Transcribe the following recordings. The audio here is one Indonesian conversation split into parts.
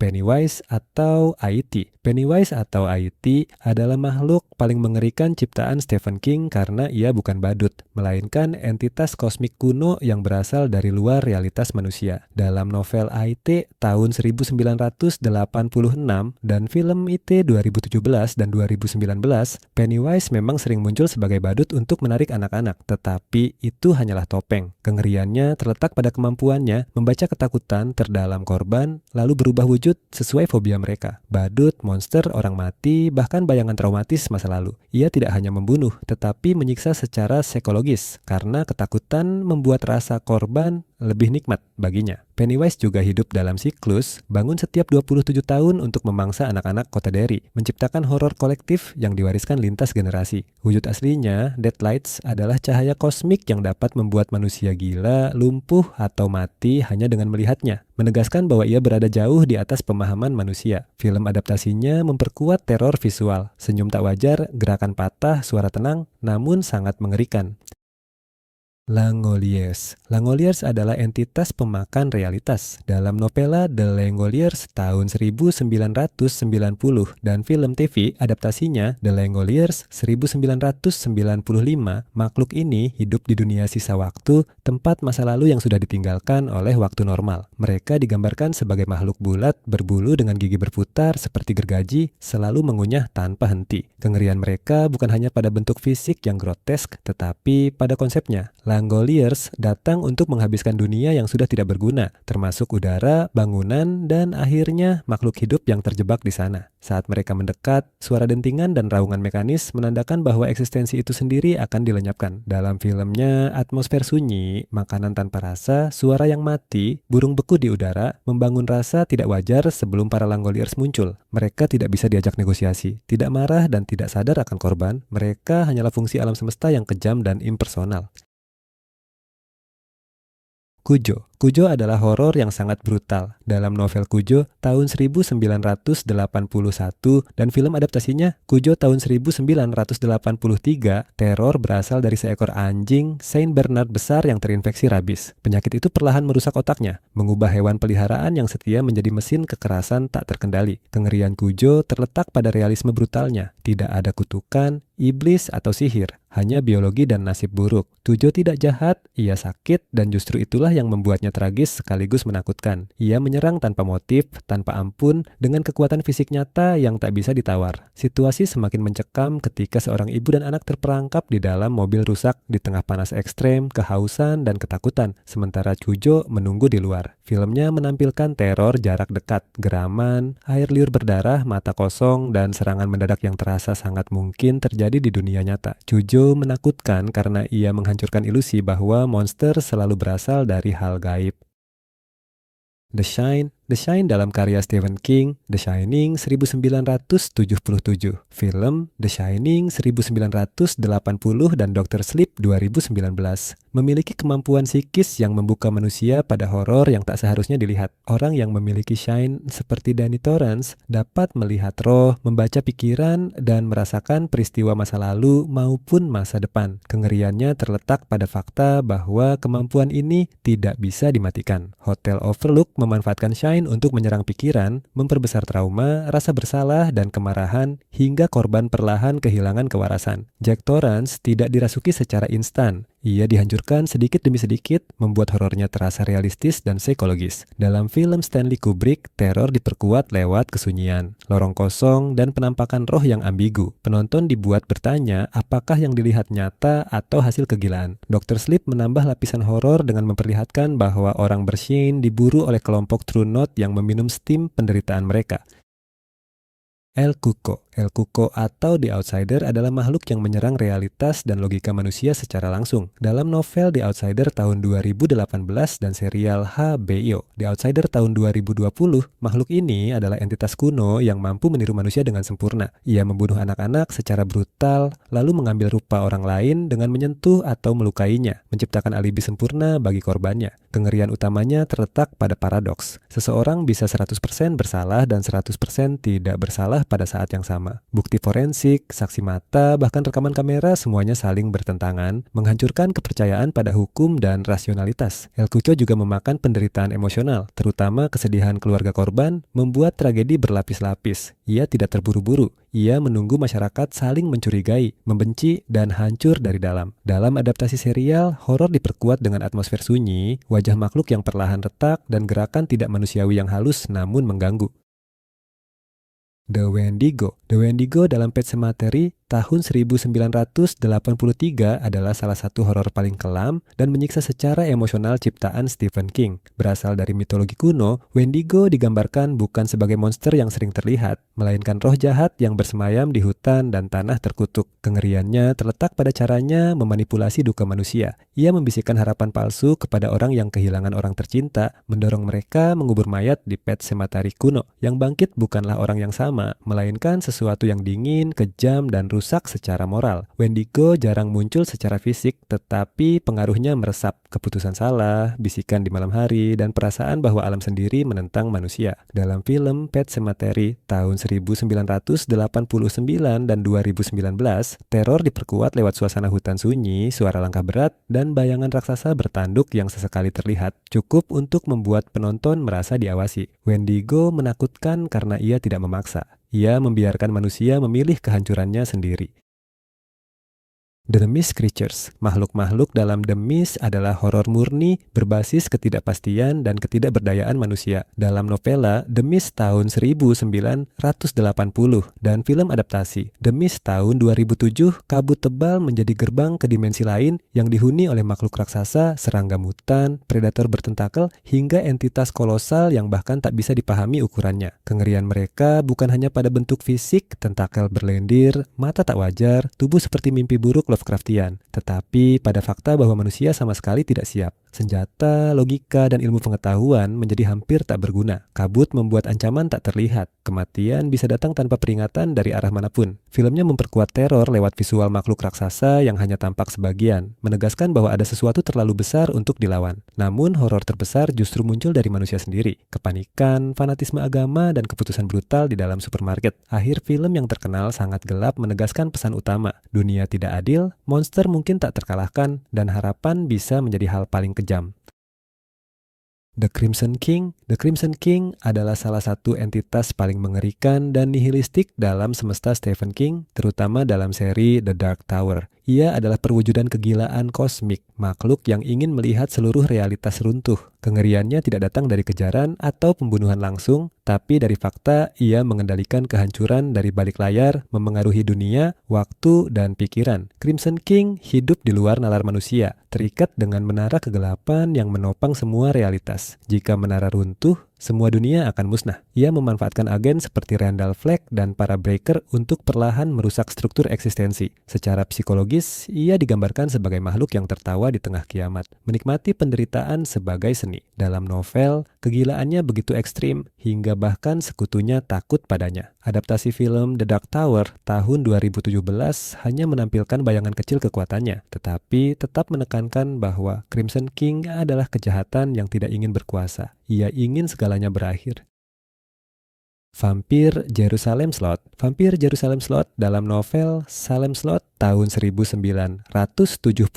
Pennywise atau Aiti. Pennywise atau Aiti adalah makhluk paling mengerikan ciptaan Stephen King karena ia bukan badut, melainkan entitas kosmik kuno yang berasal dari luar realitas manusia. Dalam novel Aiti tahun 1986 dan film IT 2017 dan 2019, Pennywise memang sering muncul sebagai badut untuk menarik anak-anak, tetapi itu hanyalah topeng. Kengeriannya terletak pada kemampuannya membaca ketakutan terdalam korban, lalu berubah wujud sesuai fobia mereka. Badut, monster, orang mati, bahkan bayangan traumatis masa lalu. Ia tidak hanya membunuh, tetapi menyiksa secara psikologis, karena ketakutan membuat rasa korban lebih nikmat baginya. Pennywise juga hidup dalam siklus, bangun setiap 27 tahun untuk memangsa anak-anak kota Derry, menciptakan horor kolektif yang diwariskan lintas generasi. Wujud aslinya, Deadlights, adalah cahaya kosmik yang dapat membuat manusia gila, lumpuh, atau mati hanya dengan melihatnya, menegaskan bahwa ia berada jauh di atas pemahaman manusia. Film adaptasinya memperkuat teror visual, senyum tak wajar, gerakan patah, suara tenang, namun sangat mengerikan. Langoliers. Langoliers adalah entitas pemakan realitas. Dalam novela The Langoliers tahun 1990 dan film TV adaptasinya The Langoliers 1995, makhluk ini hidup di dunia sisa waktu, tempat masa lalu yang sudah ditinggalkan oleh waktu normal. Mereka digambarkan sebagai makhluk bulat, berbulu dengan gigi berputar seperti gergaji, selalu mengunyah tanpa henti. Kengerian mereka bukan hanya pada bentuk fisik yang grotesk, tetapi pada konsepnya. Langoliers datang untuk menghabiskan dunia yang sudah tidak berguna, termasuk udara, bangunan, dan akhirnya makhluk hidup yang terjebak di sana. Saat mereka mendekat, suara dentingan dan raungan mekanis menandakan bahwa eksistensi itu sendiri akan dilenyapkan. Dalam filmnya, atmosfer sunyi, makanan tanpa rasa, suara yang mati, burung beku di udara, membangun rasa tidak wajar sebelum para Langoliers muncul. Mereka tidak bisa diajak negosiasi, tidak marah dan tidak sadar akan korban. Mereka hanyalah fungsi alam semesta yang kejam dan impersonal. Cujo. Cujo adalah horor yang sangat brutal. Dalam novel Cujo tahun 1981 dan film adaptasinya Cujo tahun 1983, teror berasal dari seekor anjing Saint Bernard besar yang terinfeksi rabis. Penyakit itu perlahan merusak otaknya, mengubah hewan peliharaan yang setia menjadi mesin kekerasan tak terkendali. Kengerian Cujo terletak pada realisme brutalnya. Tidak ada kutukan, iblis atau sihir, hanya biologi dan nasib buruk. Cujo tidak jahat, ia sakit, dan justru itulah yang membuatnya tragis sekaligus menakutkan. Ia menyerang tanpa motif, tanpa ampun, dengan kekuatan fisik nyata yang tak bisa ditawar. Situasi semakin mencekam ketika seorang ibu dan anak terperangkap di dalam mobil rusak di tengah panas ekstrem, kehausan, dan ketakutan, sementara Cujo menunggu di luar. Filmnya menampilkan teror jarak dekat, geraman, air liur berdarah, mata kosong, dan serangan mendadak yang terasa sangat mungkin terjadi di dunia nyata. Cujo menakutkan karena ia menghancurkan ilusi bahwa monster selalu berasal dari hal gaib. The Shine dalam karya Stephen King, The Shining 1977, film The Shining 1980 dan Dr. Sleep 2019 memiliki kemampuan psikis yang membuka manusia pada horor yang tak seharusnya dilihat. Orang yang memiliki Shine seperti Danny Torrance dapat melihat roh, membaca pikiran, dan merasakan peristiwa masa lalu maupun masa depan. Kengeriannya terletak pada fakta bahwa kemampuan ini tidak bisa dimatikan. Hotel Overlook memanfaatkan Shine untuk menyerang pikiran, memperbesar trauma, rasa bersalah, dan kemarahan hingga korban perlahan kehilangan kewarasan. Jack Torrance tidak dirasuki secara instan. Ia dihancurkan sedikit demi sedikit, membuat horornya terasa realistis dan psikologis. Dalam film Stanley Kubrick, teror diperkuat lewat kesunyian, lorong kosong, dan penampakan roh yang ambigu. Penonton dibuat bertanya apakah yang dilihat nyata atau hasil kegilaan. Dr. Sleep menambah lapisan horor dengan memperlihatkan bahwa orang bersin diburu oleh kelompok True Knot yang meminum steam penderitaan mereka. El Cuco atau The Outsider adalah makhluk yang menyerang realitas dan logika manusia secara langsung. Dalam novel The Outsider tahun 2018 dan serial HBO The Outsider tahun 2020, makhluk ini adalah entitas kuno yang mampu meniru manusia dengan sempurna. Ia membunuh anak-anak secara brutal, lalu mengambil rupa orang lain dengan menyentuh atau melukainya, menciptakan alibi sempurna bagi korbannya. Kengerian utamanya terletak pada paradoks. Seseorang bisa 100% bersalah dan 100% tidak bersalah pada saat yang sama. bersama. Bukti forensik, saksi mata, bahkan rekaman kamera semuanya saling bertentangan, menghancurkan kepercayaan pada hukum dan rasionalitas. El Cucho juga memakan penderitaan emosional, terutama kesedihan keluarga korban, membuat tragedi berlapis-lapis. Ia tidak terburu-buru. Ia menunggu masyarakat saling mencurigai, membenci, dan hancur dari dalam. Dalam adaptasi serial, horor diperkuat dengan atmosfer sunyi, wajah makhluk yang perlahan retak, dan gerakan tidak manusiawi yang halus namun mengganggu. The Wendigo. The Wendigo dalam Pet Sematary tahun 1983 adalah salah satu horor paling kelam dan menyiksa secara emosional ciptaan Stephen King. Berasal dari mitologi kuno, Wendigo digambarkan bukan sebagai monster yang sering terlihat, melainkan roh jahat yang bersemayam di hutan dan tanah terkutuk. Kengeriannya terletak pada caranya memanipulasi duka manusia. Ia membisikkan harapan palsu kepada orang yang kehilangan orang tercinta, mendorong mereka mengubur mayat di Pet Sematary kuno. Yang bangkit bukanlah orang yang sama, melainkan sesuatu yang dingin, kejam, dan rusak secara moral. Wendigo jarang muncul secara fisik, tetapi pengaruhnya meresap. Keputusan salah, bisikan di malam hari, dan perasaan bahwa alam sendiri menentang manusia. Dalam film Pet Sematary tahun 1989 dan 2019, teror diperkuat lewat suasana hutan sunyi, suara langkah berat, dan bayangan raksasa bertanduk yang sesekali terlihat, cukup untuk membuat penonton merasa diawasi. Wendigo menakutkan karena ia tidak memaksa. Ia membiarkan manusia memilih kehancurannya sendiri. The Mist Creatures. Makhluk-makhluk dalam The Mist adalah horor murni berbasis ketidakpastian dan ketidakberdayaan manusia. Dalam novela The Mist tahun 1980 dan film adaptasi The Mist tahun 2007, kabut tebal menjadi gerbang ke dimensi lain yang dihuni oleh makhluk raksasa, serangga mutan, predator bertentakel, hingga entitas kolosal yang bahkan tak bisa dipahami ukurannya. Kengerian mereka bukan hanya pada bentuk fisik, tentakel berlendir, mata tak wajar, tubuh seperti mimpi buruk Lovecraftian, tetapi pada fakta bahwa manusia sama sekali tidak siap. Senjata, logika, dan ilmu pengetahuan menjadi hampir tak berguna. Kabut membuat ancaman tak terlihat. Kematian bisa datang tanpa peringatan dari arah manapun. Filmnya memperkuat teror lewat visual makhluk raksasa yang hanya tampak sebagian, menegaskan bahwa ada sesuatu terlalu besar untuk dilawan. Namun, horor terbesar justru muncul dari manusia sendiri. Kepanikan, fanatisme agama, dan keputusan brutal di dalam supermarket. Akhir film yang terkenal sangat gelap menegaskan pesan utama. Dunia tidak adil, monster mungkin tak terkalahkan, dan harapan bisa menjadi hal paling kejam. The Crimson King. The Crimson King adalah salah satu entitas paling mengerikan dan nihilistik dalam semesta Stephen King, terutama dalam seri The Dark Tower. Ia adalah perwujudan kegilaan kosmik, makhluk yang ingin melihat seluruh realitas runtuh. Kengeriannya tidak datang dari kejaran atau pembunuhan langsung, tapi dari fakta ia mengendalikan kehancuran dari balik layar, memengaruhi dunia, waktu, dan pikiran. Crimson King hidup di luar nalar manusia, terikat dengan menara kegelapan yang menopang semua realitas. Jika menara runtuh, semua dunia akan musnah. Ia memanfaatkan agen seperti Randall Flagg dan para Breaker untuk perlahan merusak struktur eksistensi. Secara psikologis, ia digambarkan sebagai makhluk yang tertawa di tengah kiamat, menikmati penderitaan sebagai seni. Dalam novel, kegilaannya begitu ekstrim hingga bahkan sekutunya takut padanya. Adaptasi film The Dark Tower tahun 2017 hanya menampilkan bayangan kecil kekuatannya, tetapi tetap menekankan bahwa Crimson King adalah kejahatan yang tidak ingin berkuasa. Ia ingin segalanya berakhir. Vampir Jerusalem Slot. Vampir Jerusalem Slot dalam novel Salem Slot tahun 1975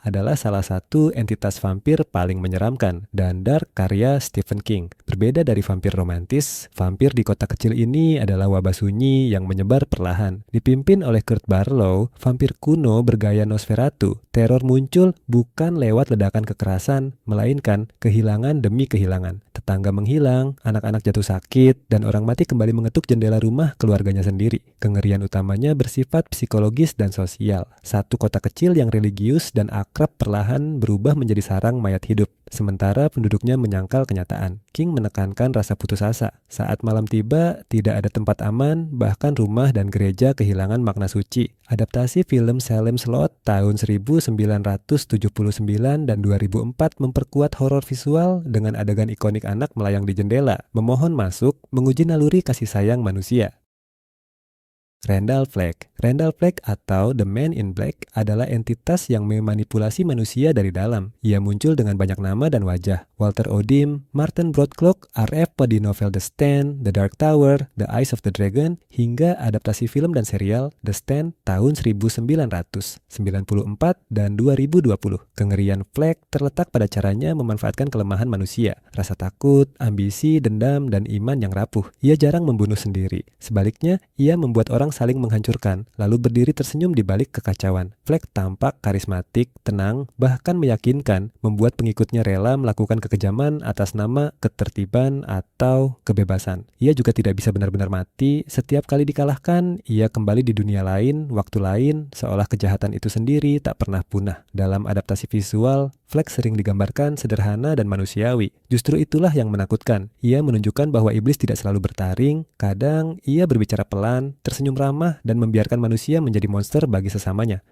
adalah salah satu entitas vampir paling menyeramkan dan dark karya Stephen King. Berbeda dari vampir romantis, vampir di kota kecil ini adalah wabah sunyi yang menyebar perlahan. Dipimpin oleh Kurt Barlow, vampir kuno bergaya Nosferatu. Teror muncul bukan lewat ledakan kekerasan, melainkan kehilangan demi kehilangan. Tetangga menghilang, anak-anak jatuh sakit, dan orang mati kembali mengetuk jendela rumah keluarganya sendiri. Kengerian utamanya bersifat psikologis dan sosial. Satu kota kecil yang religius dan akrab perlahan berubah menjadi sarang mayat hidup, sementara penduduknya menyangkal kenyataan. King menekankan rasa putus asa. Saat malam tiba, tidak ada tempat aman, bahkan rumah dan gereja kehilangan makna suci. Adaptasi film Salem Slot tahun 1979 dan 2004 memperkuat horor visual dengan adegan ikonik anak melayang di jendela, memohon masuk, menguji naluri kasih sayang manusia. Randall Flagg. Randall Flagg atau The Man in Black adalah entitas yang memanipulasi manusia dari dalam. Ia muncul dengan banyak nama dan wajah. Walter Odom, Martin Broadclough, R.F. di novel The Stand, The Dark Tower, The Eyes of the Dragon, hingga adaptasi film dan serial The Stand tahun 1994 dan 2020. Kengerian Flagg terletak pada caranya memanfaatkan kelemahan manusia, rasa takut, ambisi, dendam, dan iman yang rapuh. Ia jarang membunuh sendiri. Sebaliknya, ia membuat orang saling menghancurkan, lalu berdiri tersenyum di balik kekacauan. Flagg tampak karismatik, tenang, bahkan meyakinkan, membuat pengikutnya rela melakukan kekejaman atas nama ketertiban atau kebebasan. Ia juga tidak bisa benar-benar mati. Setiap kali dikalahkan, ia kembali di dunia lain, waktu lain, seolah kejahatan itu sendiri tak pernah punah. Dalam adaptasi visual, Flagg sering digambarkan sederhana dan manusiawi. Justru itulah yang menakutkan. Ia menunjukkan bahwa iblis tidak selalu bertaring. Kadang ia berbicara pelan, tersenyum ramah, dan membiarkan manusia menjadi monster bagi sesamanya.